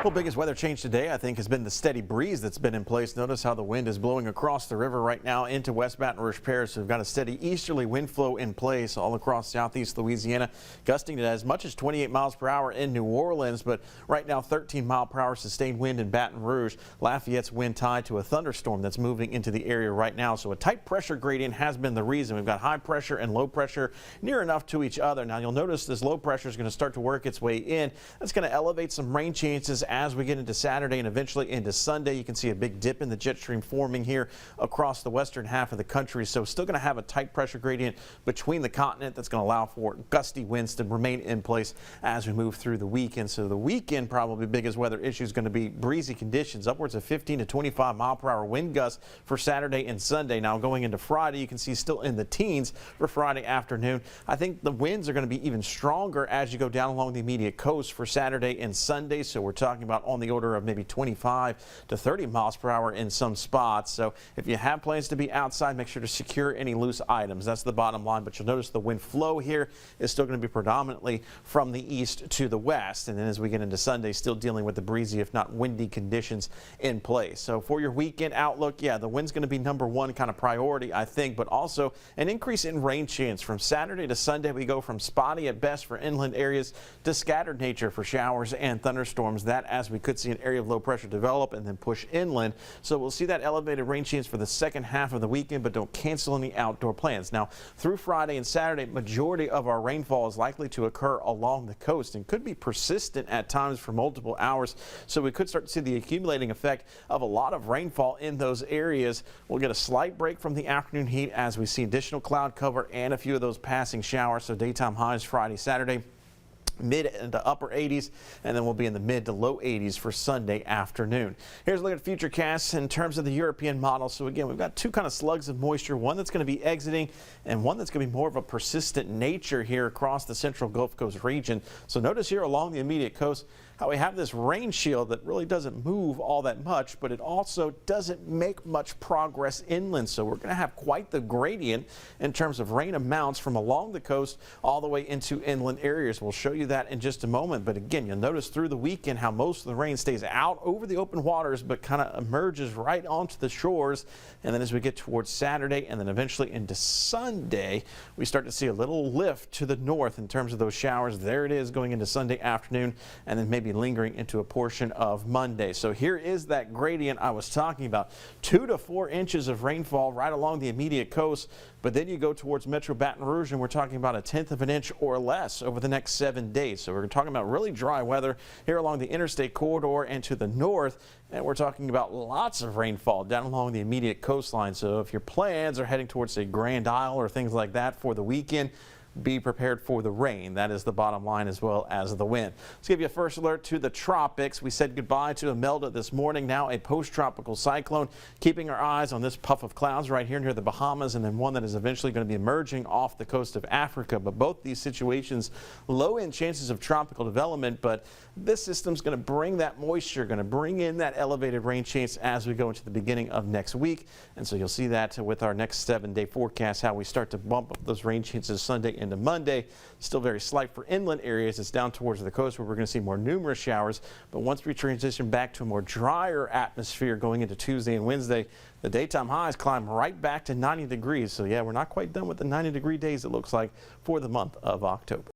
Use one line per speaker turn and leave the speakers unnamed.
Well, biggest weather change today, I think, has been the steady breeze that's been in place. Notice how the wind is blowing across the river right now into West Baton Rouge Parish. So we've got a steady easterly wind flow in place all across southeast Louisiana, gusting to as much as 28 miles per hour in New Orleans. But right now, 13-mile-per-hour sustained wind in Baton Rouge. Lafayette's wind tied to a thunderstorm that's moving into the area right now. So a tight pressure gradient has been the reason. We've got high pressure and low pressure near enough to each other. Now, you'll notice this low pressure is going to start to work its way in. That's going to elevate some rain chances as we get into Saturday and eventually into Sunday. You can see a big dip in the jet stream forming here across the western half of the country. So still going to have a tight pressure gradient between the continent that's going to allow for gusty winds to remain in place as we move through the weekend. So the weekend, probably biggest weather issue is going to be breezy conditions, upwards of 15 to 25 mile per hour wind gusts for Saturday and Sunday. Now going into Friday, you can see still in the teens for Friday afternoon. I think the winds are going to be even stronger as you go down along the immediate coast for Saturday and Sunday. So we're talking about on the order of maybe 25 to 30 miles per hour in some spots. So if you have plans to be outside, make sure to secure any loose items. That's the bottom line. But you'll notice the wind flow here is still going to be predominantly from the east to the west. And then as we get into Sunday, still dealing with the breezy, if not windy conditions in place. So for your weekend outlook, yeah, the wind's going to be number one kind of priority, I think, but also an increase in rain chance. From Saturday to Sunday, we go from spotty at best for inland areas to scattered nature for showers and thunderstorms. That as we could see an area of low pressure develop and then push inland. So we'll see that elevated rain chance for the second half of the weekend, but don't cancel any outdoor plans. Now through Friday and Saturday, majority of our rainfall is likely to occur along the coast and could be persistent at times for multiple hours. So we could start to see the accumulating effect of a lot of rainfall in those areas. We'll get a slight break from the afternoon heat as we see additional cloud cover and a few of those passing showers. So daytime highs Friday, Saturday, mid into upper 80s, and then we'll be in the mid to low 80s for Sunday afternoon. Here's a look at futurecasts in terms of the European model. So again, we've got two kind of slugs of moisture, one that's going to be exiting and one that's going to be more of a persistent nature here across the central Gulf Coast region. So notice here along the immediate coast how we have this rain shield that really doesn't move all that much, but it also doesn't make much progress inland. So we're going to have quite the gradient in terms of rain amounts from along the coast all the way into inland areas. We'll show you that in just a moment. But again, you'll notice through the weekend how most of the rain stays out over the open waters, but kind of emerges right onto the shores. And then as we get towards Saturday and then eventually into Sunday, we start to see a little lift to the north in terms of those showers. There it is going into Sunday afternoon, and then maybe lingering into a portion of Monday. So here is that gradient I was talking about. 2 to 4 inches of rainfall right along the immediate coast, but then you go towards Metro Baton Rouge and we're talking about 1/10 of an inch or less over the next 7 days. So we're talking about really dry weather here along the interstate corridor and to the north, and we're talking about lots of rainfall down along the immediate coastline. So if your plans are heading towards say Grand Isle or things like that for the weekend, be prepared for the rain. That is the bottom line, as well as the wind. Let's give you a first alert to the tropics. We said goodbye to Imelda this morning. Now a post-tropical cyclone, keeping our eyes on this puff of clouds right here near the Bahamas, and then one that is eventually going to be emerging off the coast of Africa. But both these situations, low in chances of tropical development, but this system's going to bring that moisture, going to bring in that elevated rain chance as we go into the beginning of next week. And so you'll see that with our next 7-day forecast, how we start to bump up those rain chances Sunday into Monday. Still very slight for inland areas. It's down towards the coast where we're going to see more numerous showers. But once we transition back to a more drier atmosphere going into Tuesday and Wednesday, the daytime highs climb right back to 90 degrees. So yeah, we're not quite done with the 90-degree days, it looks like, for the month of October.